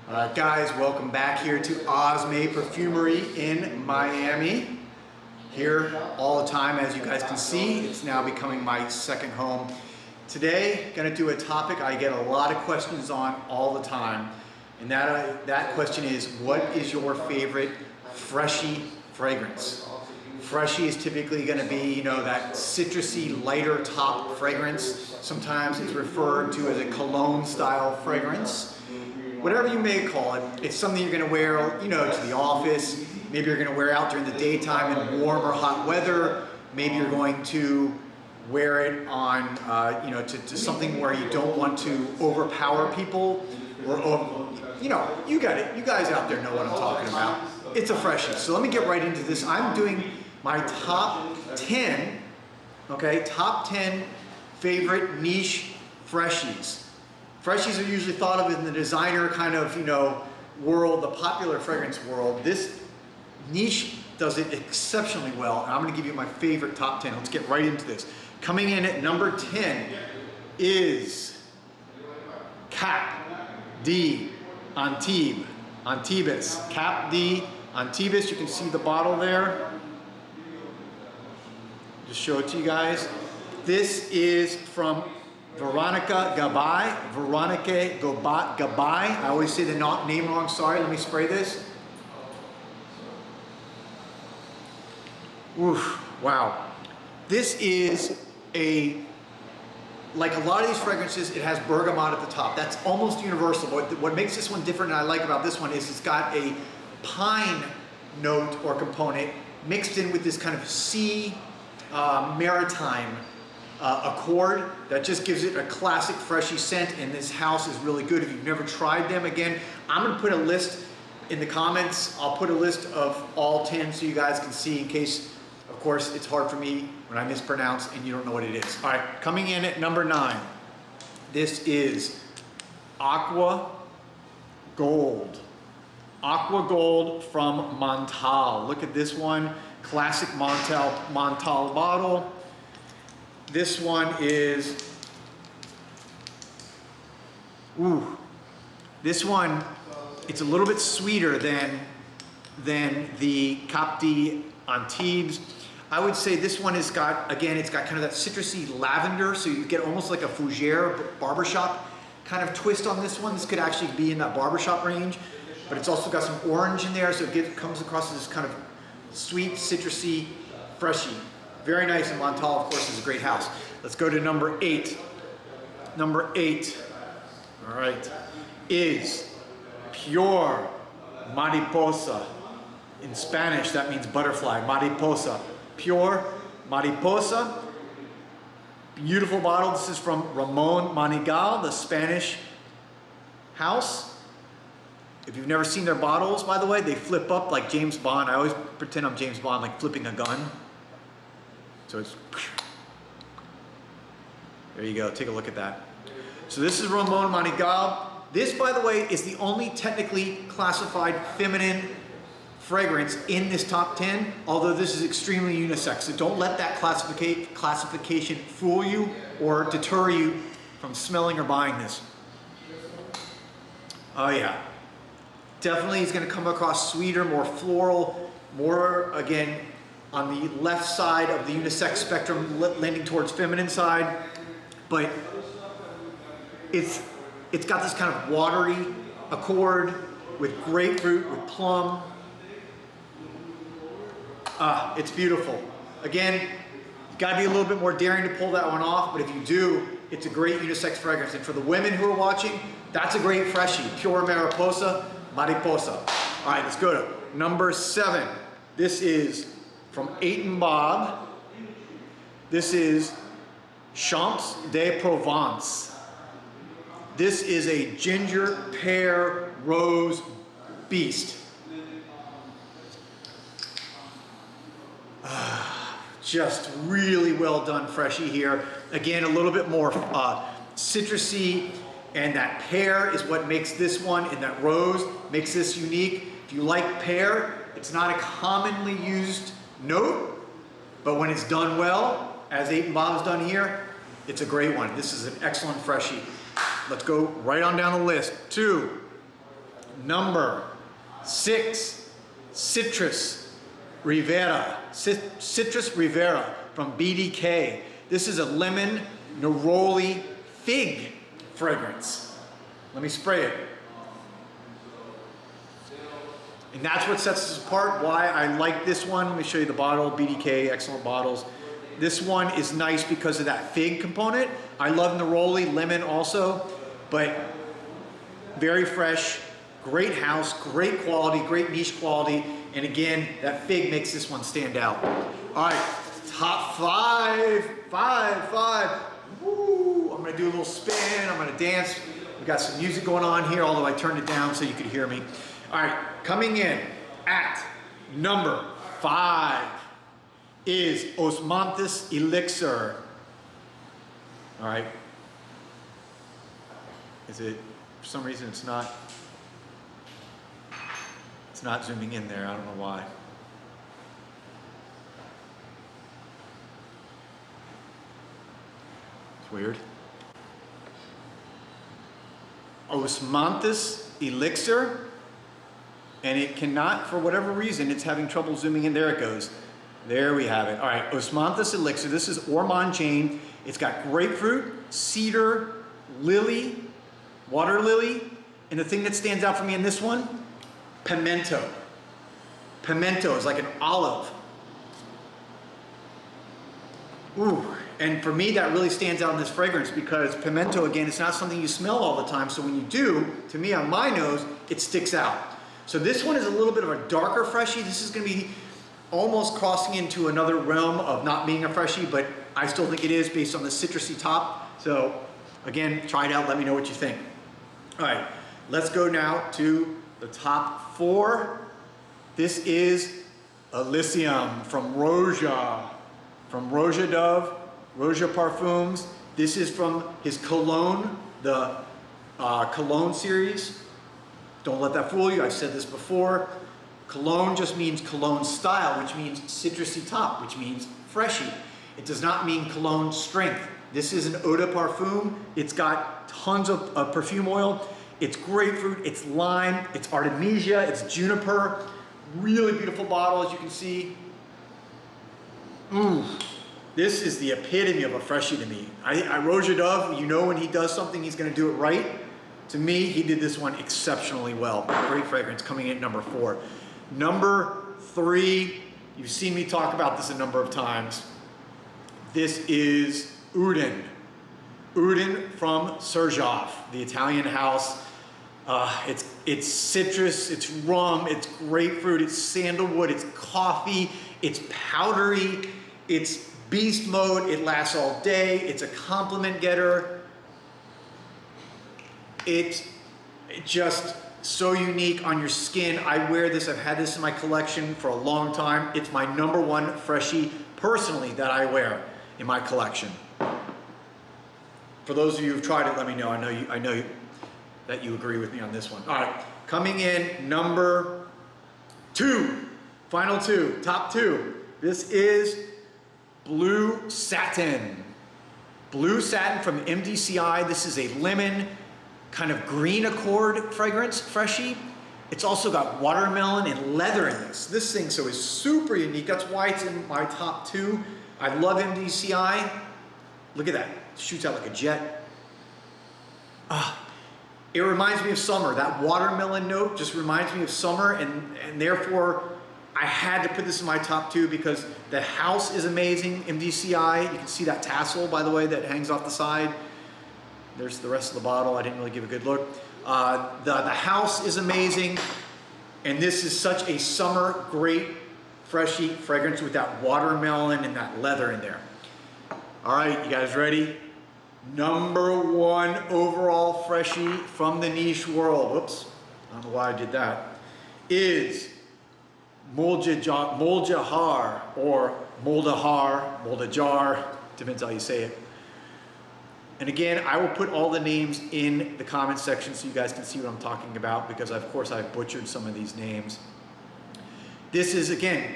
Alright guys, welcome back here to Osme Perfumery in Miami. Here all the time, as you guys can see. It's now becoming my second home. Today, gonna do a topic I get a lot of questions on all the time. And that question is, what is your favorite Freshie fragrance? Freshie is typically gonna be, that citrusy, lighter top fragrance. Sometimes it's referred to as a cologne style fragrance. Whatever you may call it, it's something you're gonna wear, to the office. Maybe you're gonna wear out during the daytime in warm or hot weather. Maybe you're going to wear it on, to something where you don't want to overpower people. Or, you got it. You guys out there know what I'm talking about. It's a Freshie. So let me get right into this. I'm doing my top 10, top 10 favorite niche Freshies. Freshies are usually thought of in the designer kind of, world, the popular fragrance world. This niche does it exceptionally well, and I'm gonna give you my favorite top 10. Let's get right into this. Coming in at number 10 is Cap D Antebes. Cap D Antebes, you can see the bottle there. Just show it to you guys. This is from Veronique Gabai. Veronique Gabai. I always say the name wrong, sorry. Let me spray this. Oof, wow. This is like a lot of these fragrances, it has bergamot at the top. That's almost universal. What makes this one different and I like about this one is it's got a pine note or component mixed in with this kind of sea maritime accord that just gives it a classic Freshie scent, and this house is really good. If you've never tried them, again, I'm gonna put a list in the comments. I'll put a list of all 10 so you guys can see, in case, of course, it's hard for me when I mispronounce and you don't know what it is. All right, coming in at number 9, this is Aqua Gold. Aqua Gold from Montale. Look at this one, classic Montale bottle. This one is, this one, it's a little bit sweeter than the Cap D Antebes. I would say this one has got, again, it's got kind of that citrusy lavender, so you get almost like a fougere barbershop kind of twist on this one. This could actually be in that barbershop range, but it's also got some orange in there, so it comes across as this kind of sweet, citrusy Freshie. Very nice, and Montale, of course, is a great house. Let's go to number 8. Number 8, all right, is Pure Mariposa. In Spanish, that means butterfly, Mariposa. Pure Mariposa. Beautiful bottle. This is from Ramon, Monegal, the Spanish house. If you've never seen their bottles, by the way, they flip up like James Bond. I always pretend I'm James Bond, like flipping a gun. So it's, there you go, take a look at that. So this is Ramon Monegal. This, by the way, is the only technically classified feminine fragrance in this top 10, although this is extremely unisex. So don't let that classification fool you or deter you from smelling or buying this. Oh yeah, definitely it's gonna come across sweeter, more floral, more, again, on the left side of the unisex spectrum, leaning towards feminine side, but it's got this kind of watery accord with grapefruit, with plum. It's beautiful. Again, you gotta be a little bit more daring to pull that one off, but if you do, it's a great unisex fragrance. And for the women who are watching, that's a great Freshie. Pure Mariposa. All right, let's go to number 7. This is from Bob. This is Champs de Provence. This is a ginger pear rose beast. Just really well done Freshie here. Again, a little bit more citrusy, and that pear is what makes this one, and that rose makes this unique. If you like pear, it's not a commonly used note, but when it's done well, as Bob's done here, it's a great one. This is an excellent Freshie. Let's go right on down the list. 2, number 6, Citrus Riviera. Citrus Riviera from BDK. This is a lemon neroli fig fragrance. Let me spray it. And that's what sets us apart, why I like this one. Let me show you the bottle, BDK, excellent bottles. This one is nice because of that fig component. I love neroli, lemon also, but very fresh, great house, great quality, great niche quality. And again, that fig makes this one stand out. All right, top 5. Woo, I'm gonna do a little spin, I'm gonna dance. We got some music going on here, although I turned it down so you could hear me. All right, coming in at number 5 is Osmanthus Elixir. All right. Is it, for some reason it's not zooming in there, I don't know why. It's weird. Osmanthus Elixir, and it cannot, for whatever reason, it's having trouble zooming in. There it goes. There we have it. All right, Osmanthus Elixir. This is Ormonde Jayne. It's got grapefruit, cedar, lily, water lily, and the thing that stands out for me in this one, pimento. Pimento is like an olive. Ooh, and for me that really stands out in this fragrance because pimento, again, it's not something you smell all the time, so when you do, to me on my nose, it sticks out. So this one is a little bit of a darker freshie. This is gonna be almost crossing into another realm of not being a freshie, but I still think it is based on the citrusy top. So again, try it out, let me know what you think. All right, let's go now to the top 4. This is Elysium from Roja. From Roja Dove, Roja Parfums. This is from his cologne, the cologne series. Don't let that fool you, I've said this before. Cologne just means cologne style, which means citrusy top, which means freshie. It does not mean cologne strength. This is an eau de parfum. It's got tons of perfume oil. It's grapefruit, it's lime, it's artemisia, it's juniper. Really beautiful bottle, as you can see. This is the epitome of a freshie to me. Roja Dove, you know when he does something, he's gonna do it right. To me, he did this one exceptionally well. Great fragrance, coming in at number 4. Number 3, you've seen me talk about this a number of times. This is Uden. Uden from Xerjoff, the Italian house. It's citrus, it's rum, it's grapefruit, it's sandalwood, it's coffee, it's powdery, it's beast mode, it lasts all day, it's a compliment getter. It's just so unique on your skin. I wear this, I've had this in my collection for a long time. It's my number 1 freshie personally that I wear in my collection. For those of you who've tried it, let me know. I know that you agree with me on this one. All right, coming in number 2, final 2, top 2. This is Bleu Satin. Bleu Satin from MDCI. This is a lemon, kind of green accord fragrance, freshie. It's also got watermelon and leather in this. This thing so is super unique. That's why it's in my top 2. I love MDCI. Look at that, it shoots out like a jet. It reminds me of summer. That watermelon note just reminds me of summer, and therefore I had to put this in my top 2 because the house is amazing, MDCI. You can see that tassel, by the way, that hangs off the side. There's the rest of the bottle. I didn't really give a good look. The house is amazing. And this is such a summer great freshie fragrance with that watermelon and that leather in there. All right, you guys ready? Number 1 overall freshie from the niche world. Whoops, I don't know why I did that. Is Muldejar or Muldejar, depends how you say it. And again, I will put all the names in the comment section so you guys can see what I'm talking about because of course I've butchered some of these names. This is, again,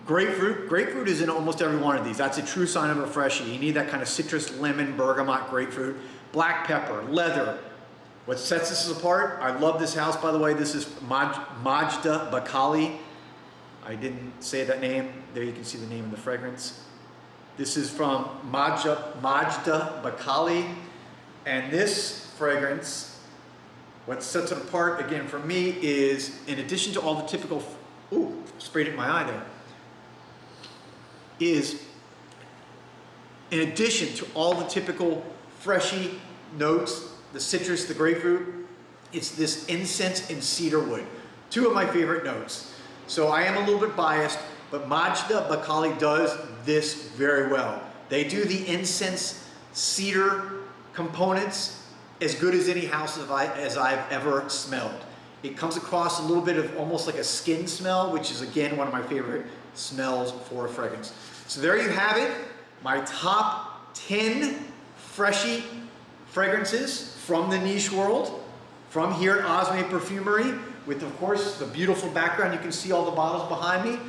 grapefruit. Grapefruit is in almost every one of these. That's a true sign of a freshie. You need that kind of citrus, lemon, bergamot, grapefruit, black pepper, leather, What sets this apart, I love this house, by the way. This is Majda Bekkali. I didn't say that name. There you can see the name of the fragrance. This is from Majda Bekkali. And this fragrance, what sets it apart, again, for me, is in addition to all the typical, ooh, sprayed it in my eye there, is in addition to all the typical freshy notes, the citrus, the grapefruit, it's this incense and cedarwood. Two of my favorite notes. So I am a little bit biased, but Majda Bekkali does this very well. They do the incense cedar components as good as any house as I've ever smelled. It comes across a little bit of almost like a skin smell, which is again one of my favorite smells for a fragrance. So there you have it, my top 10 Freshie fragrances from the niche world, from here at Osmay Perfumery, with of course the beautiful background. You can see all the bottles behind me.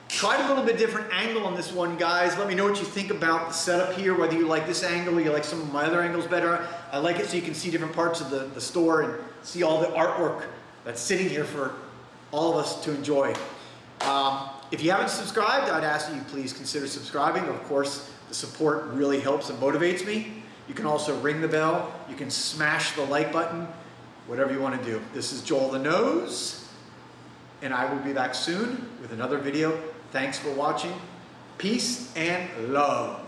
Tried a little bit different angle on this one, guys. Let me know what you think about the setup here, whether you like this angle or you like some of my other angles better. I like it so you can see different parts of the store and see all the artwork that's sitting here for all of us to enjoy. If you haven't subscribed, I'd ask that you please consider subscribing. Of course, the support really helps and motivates me. You can also ring the bell. You can smash the like button, whatever you want to do. This is Joel the Nose, and I will be back soon with another video. Thanks for watching. Peace and love.